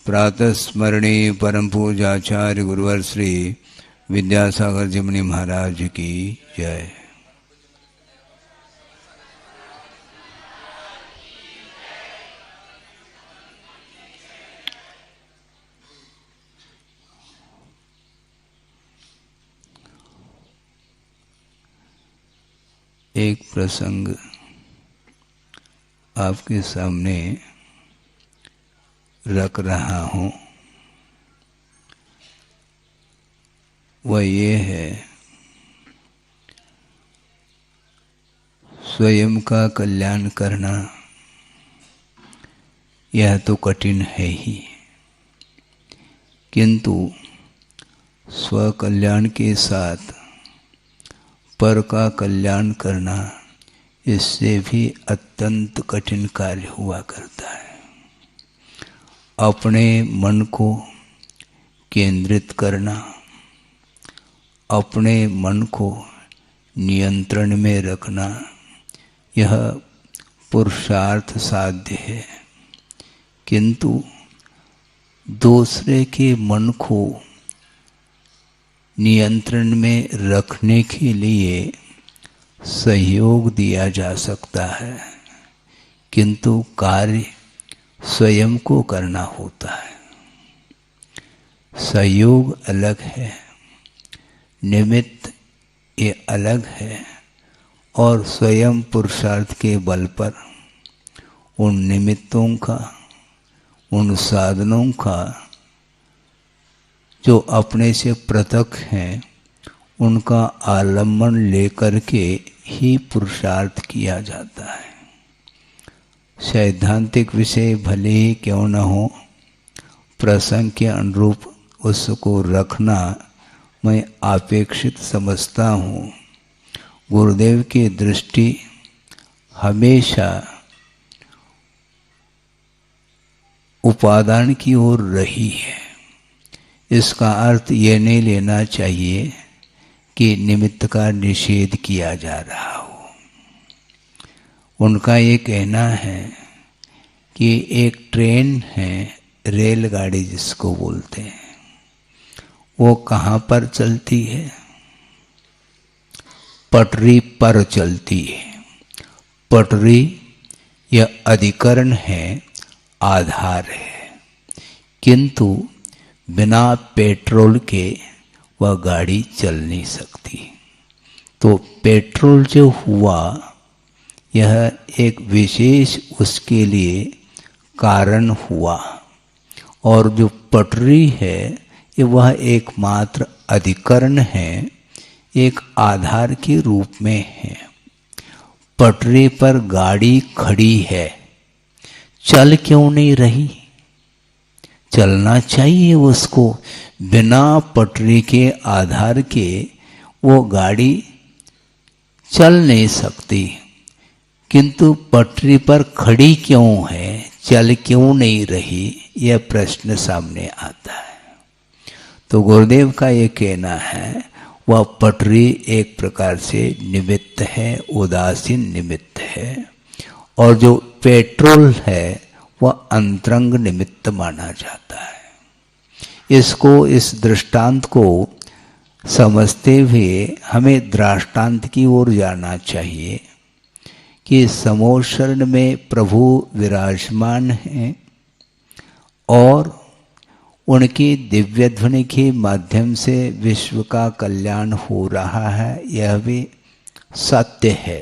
प्रातः स्मरणीय परम पूजाचार्य गुरुवर श्री विद्यासागर जी मुनि महाराज की जय। एक प्रसंग आपके सामने रख रहा हूँ। वह ये है, स्वयं का कल्याण करना यह तो कठिन है ही, किंतु स्व कल्याण के साथ पर का कल्याण करना इससे भी अत्यंत कठिन कार्य हुआ करता है। अपने मन को केंद्रित करना, अपने मन को नियंत्रण में रखना, यह पुरुषार्थ साध्य है, किंतु दूसरे के मन को नियंत्रण में रखने के लिए सहयोग दिया जा सकता है, किंतु कार्य स्वयं को करना होता है। सहयोग अलग है, निमित्त ये अलग है, और स्वयं पुरुषार्थ के बल पर उन निमित्तों का, उन साधनों का जो अपने से पृथक हैं, उनका आलम्बन लेकर के ही पुरुषार्थ किया जाता है। सैद्धांतिक विषय भले ही क्यों न हो, प्रसंग के अनुरूप उसको रखना मैं अपेक्षित समझता हूँ। गुरुदेव की दृष्टि हमेशा उपादान की ओर रही है। इसका अर्थ ये नहीं लेना चाहिए कि निमित्त का निषेध किया जा रहा हो। उनका ये कहना है कि एक ट्रेन है, रेलगाड़ी जिसको बोलते हैं, वो कहाँ पर चलती है? पटरी पर चलती है। पटरी यह अधिकरण है, आधार है, किंतु बिना पेट्रोल के वह गाड़ी चल नहीं सकती। तो पेट्रोल जो हुआ, यह एक विशेष उसके लिए कारण हुआ, और जो पटरी है ये वह एकमात्र अधिकरण है, एक आधार के रूप में है। पटरी पर गाड़ी खड़ी है, चल क्यों नहीं रही? चलना चाहिए उसको। बिना पटरी के आधार के वो गाड़ी चल नहीं सकती, किंतु पटरी पर खड़ी क्यों है, चल क्यों नहीं रही, यह प्रश्न सामने आता है। तो गुरुदेव का ये कहना है, वह पटरी एक प्रकार से निमित्त है, उदासीन निमित्त है, और जो पेट्रोल है वह अंतरंग निमित्त माना जाता है। इसको, इस दृष्टांत को समझते हुए हमें दृष्टांत की ओर जाना चाहिए कि समोर शरण में प्रभु विराजमान हैं और उनकी दिव्य ध्वनि के माध्यम से विश्व का कल्याण हो रहा है, यह भी सत्य है।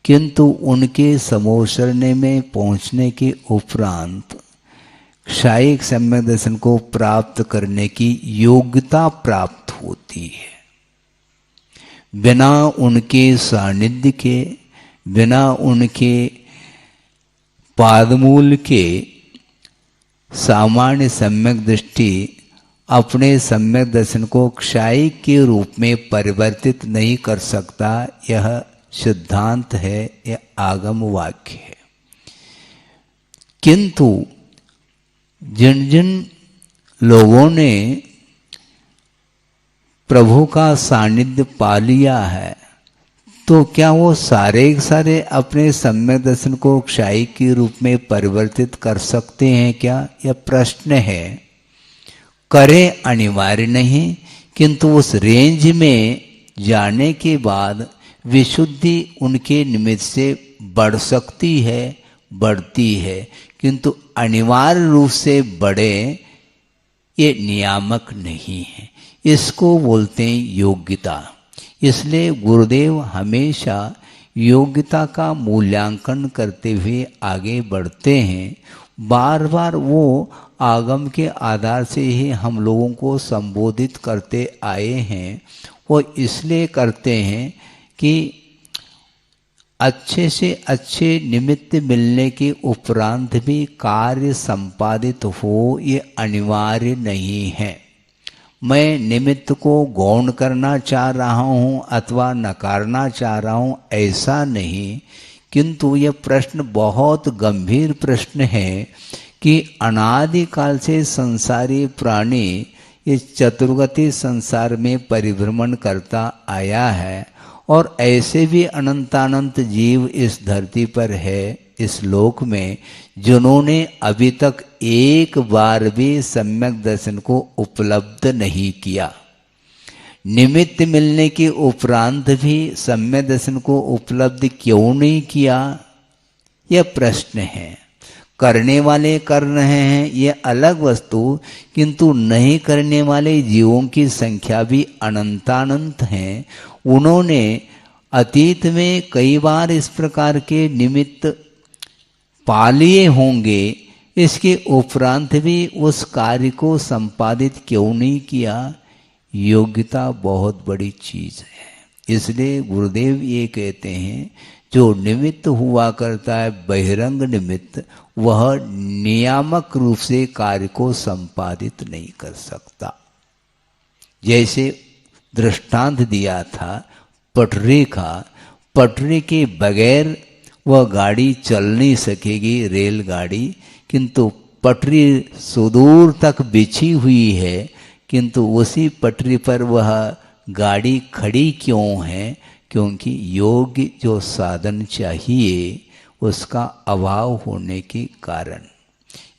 किंतु उनके समोर शरण में पहुंचने के उपरांत क्षायिक सम्यक दर्शन को प्राप्त करने की योग्यता प्राप्त होती है। बिना उनके सानिध्य के, बिना उनके पादमूल के सामान्य सम्यक दृष्टि अपने सम्यक दर्शन को क्षायिक के रूप में परिवर्तित नहीं कर सकता। यह सिद्धांत है, यह आगम वाक्य है। किंतु जिन जिन लोगों ने प्रभु का सानिध्य पा लिया है, तो क्या वो सारे के सारे अपने सम्यक दर्शन को क्षाई के रूप में परिवर्तित कर सकते हैं क्या? यह प्रश्न है। करें अनिवार्य नहीं, किंतु उस रेंज में जाने के बाद विशुद्धि उनके निमित्त से बढ़ सकती है, बढ़ती है, किंतु अनिवार्य रूप से बढ़े ये नियामक नहीं है। इसको बोलते हैं योग्यता। इसलिए गुरुदेव हमेशा योग्यता का मूल्यांकन करते हुए आगे बढ़ते हैं। बार बार वो आगम के आधार से ही हम लोगों को संबोधित करते आए हैं। वो इसलिए करते हैं कि अच्छे से अच्छे निमित्त मिलने के उपरांत भी कार्य संपादित हो ये अनिवार्य नहीं है। मैं निमित्त को गौण करना चाह रहा हूँ अथवा नकारना चाह रहा हूँ, ऐसा नहीं, किंतु यह प्रश्न बहुत गंभीर प्रश्न है कि अनादिकाल से संसारी प्राणी इस चतुर्गति संसार में परिभ्रमण करता आया है और ऐसे भी अनंतानंत जीव इस धरती पर है, इस लोक में, जिन्होंने अभी तक एक बार भी सम्यक दर्शन को उपलब्ध नहीं किया। निमित्त मिलने के उपरांत भी सम्यक दर्शन को उपलब्ध क्यों नहीं किया, यह प्रश्न है। करने वाले कर रहे हैं ये अलग वस्तु, किंतु नहीं करने वाले जीवों की संख्या भी अनंतानंत हैं। उन्होंने अतीत में कई बार इस प्रकार के निमित्त पा लिए होंगे, इसके उपरांत भी उस कार्य को संपादित क्यों नहीं किया। योग्यता बहुत बड़ी चीज है। इसलिए गुरुदेव ये कहते हैं जो निमित्त हुआ करता है बहिरंग निमित्त, वह नियामक रूप से कार्य को संपादित नहीं कर सकता। जैसे दृष्टांत दिया था पटरी का, पटरी के बगैर वह गाड़ी चल नहीं सकेगी, रेलगाड़ी, किंतु पटरी सुदूर तक बिछी हुई है, किंतु उसी पटरी पर वह गाड़ी खड़ी क्यों है? क्योंकि योग्य जो साधन चाहिए उसका अभाव होने के कारण।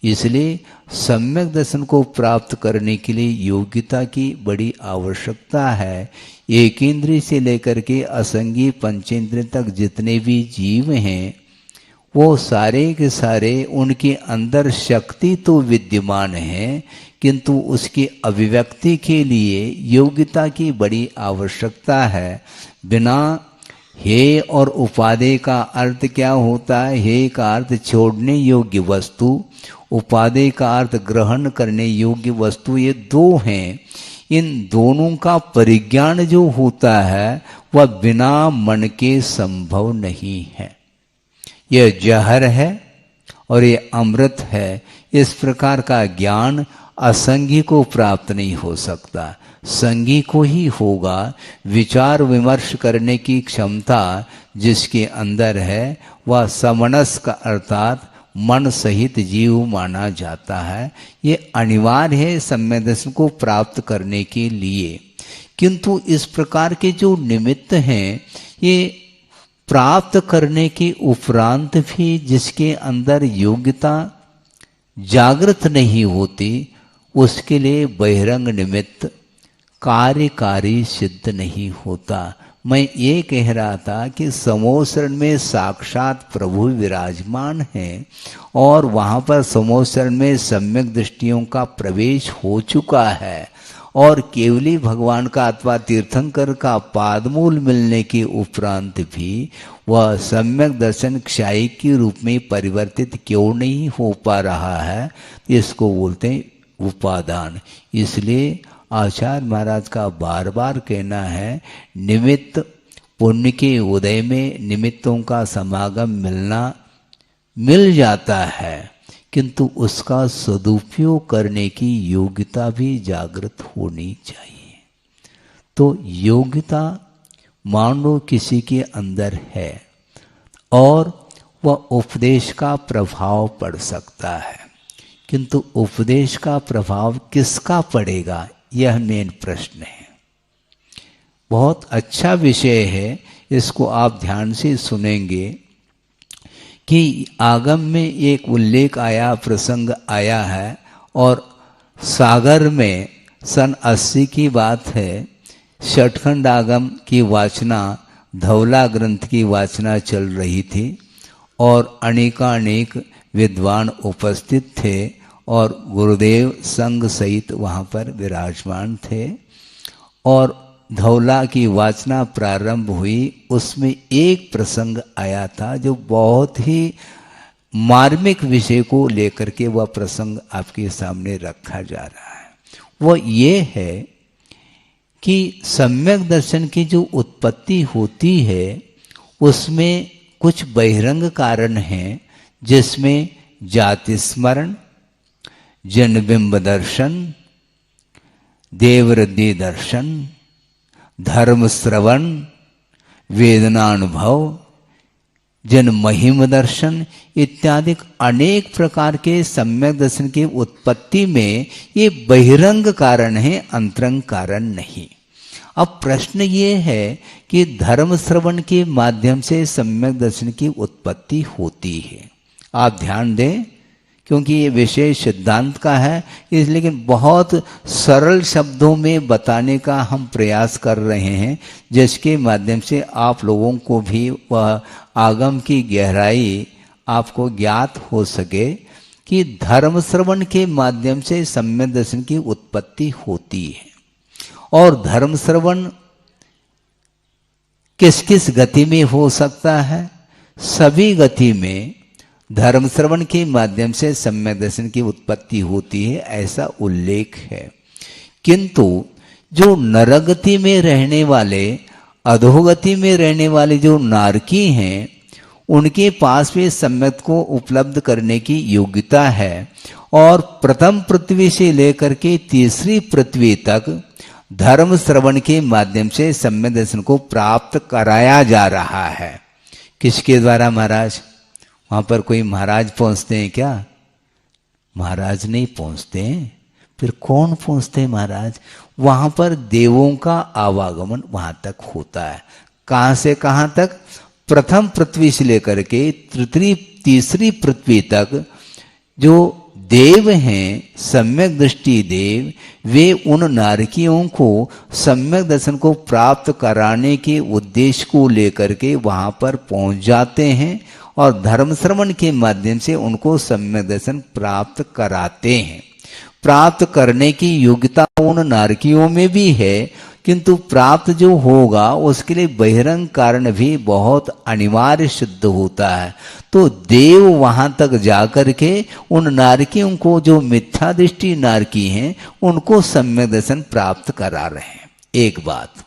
इसलिए सम्यक दर्शन को प्राप्त करने के लिए योग्यता की बड़ी आवश्यकता है। एक इंद्रिय से लेकर के असंगी पंचेंद्रिय तक जितने भी जीव हैं, वो सारे के सारे उनके अंदर शक्ति तो विद्यमान है, किंतु उसकी अभिव्यक्ति के लिए योग्यता की बड़ी आवश्यकता है। बिना हे और उपादेय का अर्थ क्या होता है? हे का अर्थ छोड़ने योग्य वस्तु, उपादेय का अर्थ ग्रहण करने योग्य वस्तु, ये दो हैं। इन दोनों का परिज्ञान जो होता है वह बिना मन के संभव नहीं है। यह जहर है और ये अमृत है। इस प्रकार का ज्ञान असंगी को प्राप्त नहीं हो सकता, संगी को ही होगा। विचार विमर्श करने की क्षमता जिसके अंदर है वह समनस्क अर्थात मन सहित जीव माना जाता है। ये अनिवार्य है सम्यक दर्शन को प्राप्त करने के लिए। किंतु इस प्रकार के जो निमित्त हैं ये प्राप्त करने के उपरांत भी जिसके अंदर योग्यता जागृत नहीं होती, उसके लिए बहिरंग निमित्त कार्यकारी सिद्ध नहीं होता। मैं ये कह रहा था कि समोसरण में साक्षात प्रभु विराजमान हैं और वहाँ पर समोसरण में सम्यक दृष्टियों का प्रवेश हो चुका है और केवली भगवान का अथवा तीर्थंकर का पादमूल मिलने के उपरांत भी वह सम्यक दर्शन क्षाई के रूप में परिवर्तित क्यों नहीं हो पा रहा है, इसको बोलते हैं उपादान। इसलिए आचार्य महाराज का बार बार कहना है निमित्त पुण्य के उदय में निमित्तों का समागम मिल जाता है, किंतु उसका सदुपयोग करने की योग्यता भी जागृत होनी चाहिए। तो योग्यता मान लो किसी के अंदर है और वह उपदेश का प्रभाव पड़ सकता है, किंतु उपदेश का प्रभाव किसका पड़ेगा, यह मेन प्रश्न है। बहुत अच्छा विषय है, इसको आप ध्यान से सुनेंगे कि आगम में एक उल्लेख आया, प्रसंग आया है, और सागर में सन 80 की बात है, षटखंड आगम की वाचना, धौला ग्रंथ की वाचना चल रही थी और अनेकानेक विद्वान उपस्थित थे और गुरुदेव संग सहित वहाँ पर विराजमान थे। और धौला की वाचना प्रारंभ हुई, उसमें एक प्रसंग आया था जो बहुत ही मार्मिक विषय को लेकर के वह प्रसंग आपके सामने रखा जा रहा है। वो ये है कि सम्यक दर्शन की जो उत्पत्ति होती है उसमें कुछ बहिरंग कारण हैं, जिसमें जाति स्मरण, जनबिंब दर्शन, देवरद्दी दर्शन, धर्म श्रवण, वेदनानुभव, जन महिम दर्शन इत्यादि अनेक प्रकार के सम्यक दर्शन की उत्पत्ति में ये बहिरंग कारण है, अंतरंग कारण नहीं। अब प्रश्न ये है कि धर्म श्रवण के माध्यम से सम्यक दर्शन की उत्पत्ति होती है। आप ध्यान दें, क्योंकि ये विषय सिद्धांत का है, इसलिए लेकिन बहुत सरल शब्दों में बताने का हम प्रयास कर रहे हैं, जिसके माध्यम से आप लोगों को भी वह आगम की गहराई आपको ज्ञात हो सके कि धर्म श्रवण के माध्यम से सम्यक दर्शन की उत्पत्ति होती है। और धर्म श्रवण किस किस गति में हो सकता है? सभी गति में धर्म श्रवण के माध्यम से सम्यक दर्शन की उत्पत्ति होती है, ऐसा उल्लेख है। किंतु जो नरगति में रहने वाले, अधोगति में रहने वाले जो नारकी हैं, उनके पास भी सम्यक को उपलब्ध करने की योग्यता है और प्रथम पृथ्वी से लेकर के तीसरी पृथ्वी तक धर्म श्रवण के माध्यम से सम्यक दर्शन को प्राप्त कराया जा रहा है। किसके द्वारा महाराज? वहां पर कोई महाराज पहुंचते हैं क्या? महाराज नहीं पहुंचते हैं। फिर कौन पहुंचते हैं महाराज? वहां पर देवों का आवागमन वहां तक होता है। कहां से कहां तक? प्रथम पृथ्वी से लेकर के तीसरी पृथ्वी तक जो देव हैं, सम्यक दृष्टि देव, वे उन नारकियों को सम्यक दर्शन को प्राप्त कराने के उद्देश्य को लेकर के वहां पर पहुंच जाते हैं और धर्म श्रवण के माध्यम से उनको सम्यक दर्शन प्राप्त कराते हैं। प्राप्त करने की योग्यता उन नारकियों में भी है, किंतु प्राप्त जो होगा उसके लिए बहिरंग कारण भी बहुत अनिवार्य सिद्ध होता है। तो देव वहां तक जाकर के उन नारकियों को, जो मिथ्या दृष्टि नारकी हैं, उनको सम्यक दर्शन प्राप्त करा रहे हैं। एक बात।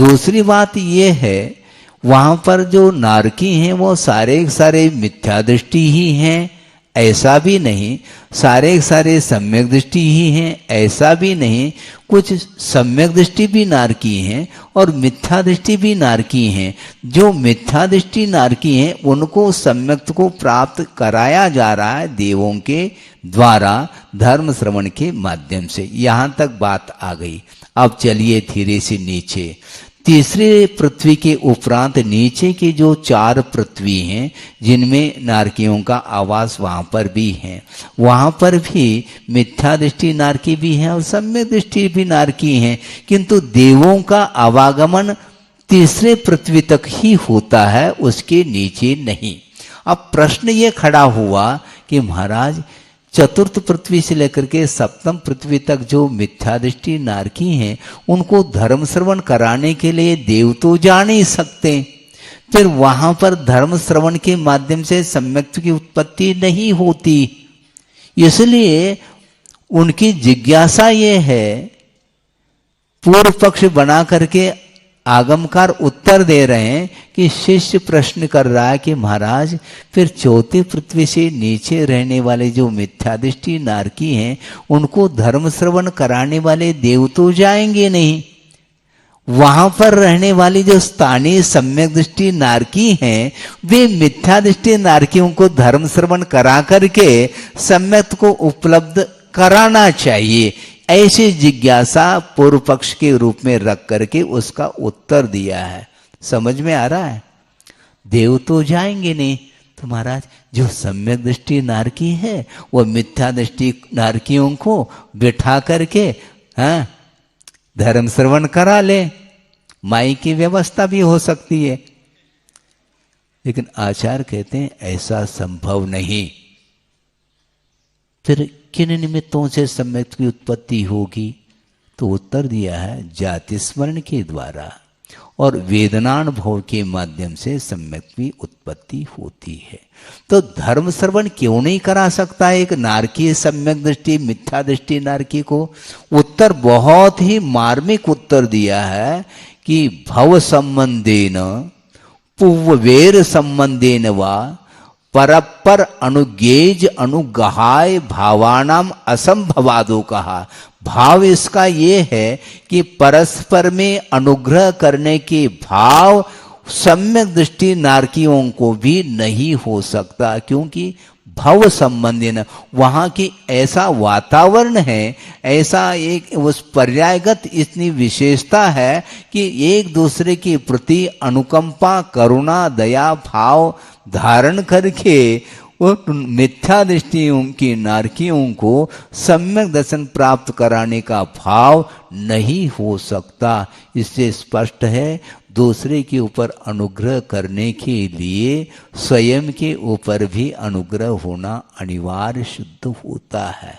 दूसरी बात यह है, वहां पर जो नारकी हैं वो सारे मिथ्या दृष्टि ही हैं, ऐसा भी नहीं। सारे सम्यक दृष्टि ही हैं, ऐसा भी नहीं। कुछ सम्यक दृष्टि भी नारकी हैं और मिथ्या दृष्टि भी नारकी हैं। जो मिथ्या दृष्टि नारकी हैं उनको सम्यक को प्राप्त कराया जा रहा है देवों के द्वारा धर्म श्रवण के माध्यम से। यहां तक बात आ गई। अब चलिए धीरे से नीचे। तीसरे पृथ्वी के उपरांत नीचे की जो 4 पृथ्वी हैं, जिनमें नारकियों का आवास वहां पर भी है, वहां पर भी मिथ्या दृष्टि नारकी भी है और सम्यक दृष्टि भी नारकी है, किंतु देवों का आवागमन तीसरे पृथ्वी तक ही होता है, उसके नीचे नहीं। अब प्रश्न ये खड़ा हुआ कि महाराज चतुर्थ पृथ्वी से लेकर के सप्तम पृथ्वी तक जो मिथ्या दृष्टि नारकी हैं, उनको धर्म श्रवण कराने के लिए देव तो जा नहीं सकते, फिर वहां पर धर्म श्रवण के माध्यम से सम्यक की उत्पत्ति नहीं होती। इसलिए उनकी जिज्ञासा ये है, पूर्व पक्ष बना करके आगमकार उत्तर दे रहे हैं कि शिष्य प्रश्न कर रहा है कि महाराज फिर चौथी पृथ्वी से नीचे रहने वाले जो मिथ्या दृष्टि नारकी हैं, उनको धर्म श्रवण कराने वाले देव तो जाएंगे नहीं। वहां पर रहने वाली जो स्थानीय सम्यक दृष्टि नारकी हैं, वे मिथ्या दृष्टि नारकियों को धर्म श्रवण करा करके सम्यक को उपलब्ध कराना चाहिए। ऐसी जिज्ञासा पूर्व पक्ष के रूप में रख करके उसका उत्तर दिया है। समझ में आ रहा है? देव तो जाएंगे नहीं। तो महाराज जो सम्यक दृष्टि नारकी है वो मिथ्या दृष्टि नारकियों को बिठा करके हाँ धर्म श्रवण करा ले, माई की व्यवस्था भी हो सकती है। लेकिन आचार्य कहते हैं ऐसा संभव नहीं। फिर किन निमित्तों से सम्यक की उत्पत्ति होगी? तो उत्तर दिया है जाति स्मरण के द्वारा और वेदनानुभव के माध्यम से सम्यक की उत्पत्ति होती है। तो धर्म श्रवण क्यों नहीं करा सकता एक नारकी सम्यक दृष्टि मिथ्या दृष्टि नारकी को? उत्तर बहुत ही मार्मिक उत्तर दिया है कि भव संबंधेन पुव्वेर संबंधेन वा परपर अनुगेज अनुगहाय भावानाम असंभवादो कहा। भाव इसका ये है कि परस्पर में अनुग्रह करने के भाव सम्यक दृष्टि नारकियों को भी नहीं हो सकता, क्योंकि भव संबंधी न वहाँ की ऐसा वातावरण है, ऐसा एक उस पर्यायगत इतनी विशेषता है कि एक दूसरे के प्रति अनुकंपा करुणा दया भाव धारण करके वो मिथ्या दृष्टियों की नारकियों को सम्यक दर्शन प्राप्त कराने का भाव नहीं हो सकता। इससे स्पष्ट है दूसरे के ऊपर अनुग्रह करने के लिए स्वयं के ऊपर भी अनुग्रह होना अनिवार्य सिद्ध होता है।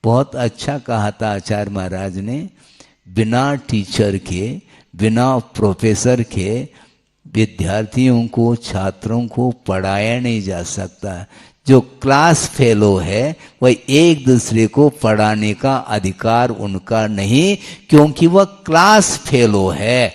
बहुत अच्छा कहा था आचार्य महाराज ने, बिना टीचर के बिना प्रोफेसर के विद्यार्थियों को छात्रों को पढ़ाया नहीं जा सकता। जो क्लास फेलो है वह एक दूसरे को पढ़ाने का अधिकार उनका नहीं, क्योंकि वह क्लास फेलो है।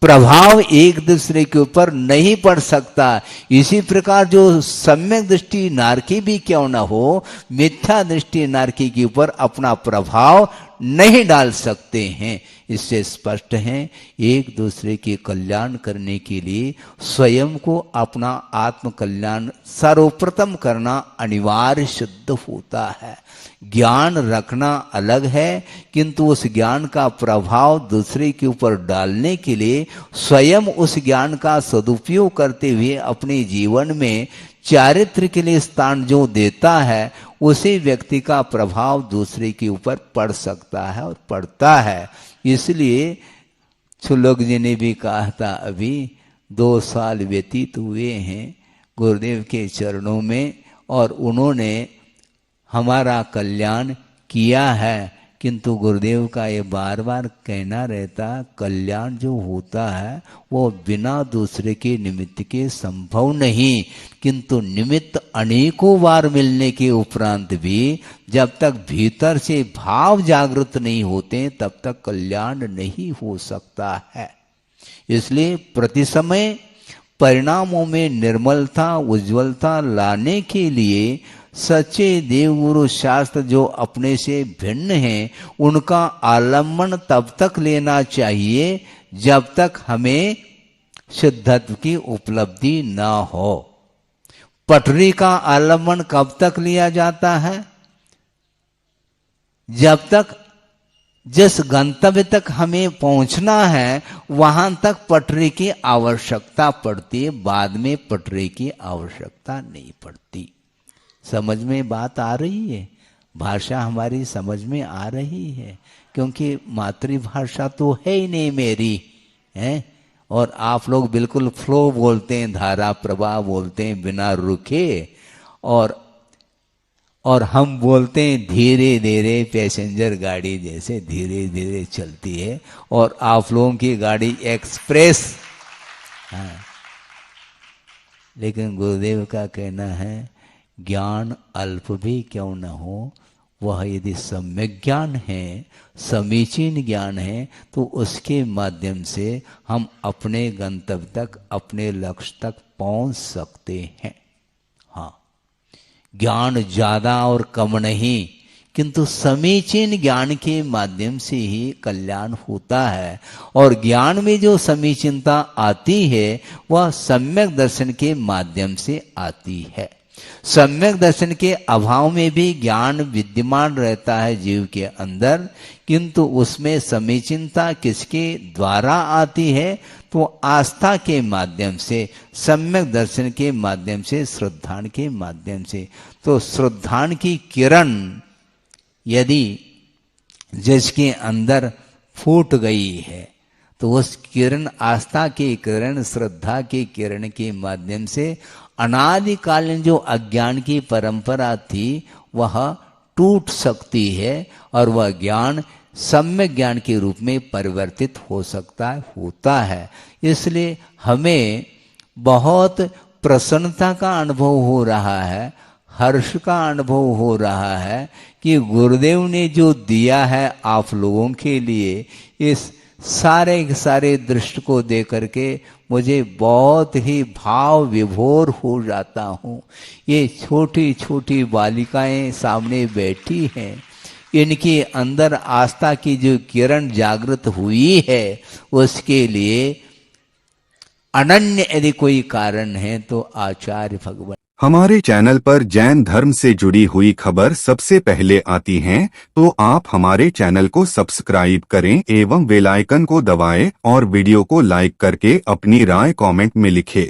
प्रभाव एक दूसरे के ऊपर नहीं पड़ सकता। इसी प्रकार जो सम्यक दृष्टि नारकी भी क्यों न हो, मिथ्या दृष्टि नारकी के ऊपर अपना प्रभाव नहीं डाल सकते हैं। इससे स्पष्ट है एक दूसरे के कल्याण करने के लिए स्वयं को अपना आत्म कल्याण सर्वप्रथम करना अनिवार्य सिद्ध होता है। ज्ञान रखना अलग है, किंतु उस ज्ञान का प्रभाव दूसरे के ऊपर डालने के लिए स्वयं उस ज्ञान का सदुपयोग करते हुए अपने जीवन में चारित्र के लिए स्थान जो देता है, उसी व्यक्ति का प्रभाव दूसरे के ऊपर पड़ सकता है और पड़ता है। इसलिए छुलोक जी ने भी कहा था, अभी 2 साल व्यतीत हुए हैं गुरुदेव के चरणों में और उन्होंने हमारा कल्याण किया है, किंतु गुरुदेव का ये बार बार कहना रहता, कल्याण जो होता है वो बिना दूसरे के निमित्त के संभव नहीं, किंतु निमित्त अनेकों बार मिलने के उपरांत भी जब तक भीतर से भाव जागृत नहीं होते तब तक कल्याण नहीं हो सकता है। इसलिए प्रति समय परिणामों में निर्मलता उज्ज्वलता लाने के लिए सच्चे देवगुरु शास्त्र जो अपने से भिन्न हैं उनका आलम्बन तब तक लेना चाहिए जब तक हमें सिद्धत्व की उपलब्धि न हो। पटरी का आलम्बन कब तक लिया जाता है? जब तक जिस गंतव्य तक हमें पहुंचना है वहां तक पटरी की आवश्यकता पड़ती है, बाद में पटरी की आवश्यकता नहीं पड़ती। समझ में बात आ रही है? भाषा हमारी समझ में आ रही है? क्योंकि मातृभाषा तो है ही नहीं मेरी, है, और आप लोग बिल्कुल फ्लो बोलते हैं, धारा प्रवाह बोलते हैं बिना रुके, और हम बोलते हैं धीरे धीरे, पैसेंजर गाड़ी जैसे धीरे धीरे चलती है, और आप लोगों की गाड़ी एक्सप्रेस। हाँ, लेकिन गुरुदेव का कहना है ज्ञान अल्प भी क्यों न हो, वह यदि सम्यक ज्ञान है, समीचीन ज्ञान है, तो उसके माध्यम से हम अपने गंतव्य तक, अपने लक्ष्य तक पहुंच सकते हैं। हाँ, ज्ञान ज्यादा और कम नहीं, किंतु समीचीन ज्ञान के माध्यम से ही कल्याण होता है। और ज्ञान में जो समीचीनता आती है वह सम्यक दर्शन के माध्यम से आती है। सम्यक दर्शन के अभाव में भी ज्ञान विद्यमान रहता है जीव के अंदर, किंतु उसमें समीचीनता किसके द्वारा आती है? तो आस्था के माध्यम से, सम्यक दर्शन के माध्यम से, श्रद्धान के माध्यम से। तो श्रद्धान की किरण यदि जिसके अंदर फूट गई है तो उस किरण, आस्था की किरण, श्रद्धा की किरण के माध्यम से अनादिकालीन जो अज्ञान की परंपरा थी वह टूट सकती है और वह ज्ञान सम्यक ज्ञान के रूप में परिवर्तित हो सकता है, होता है। इसलिए हमें बहुत प्रसन्नता का अनुभव हो रहा है, हर्ष का अनुभव हो रहा है कि गुरुदेव ने जो दिया है आप लोगों के लिए, इस सारे सारे दृश्य को देख करके मुझे बहुत ही भाव विभोर हो जाता हूँ। ये छोटी छोटी बालिकाएं सामने बैठी हैं, इनके अंदर आस्था की जो किरण जागृत हुई है उसके लिए अनन्य यदि कोई कारण है तो आचार्य भगवान। हमारे चैनल पर जैन धर्म से जुड़ी हुई खबर सबसे पहले आती हैं, तो आप हमारे चैनल को सब्सक्राइब करें एवं बेल आइकन को दबाएं और वीडियो को लाइक करके अपनी राय कमेंट में लिखें।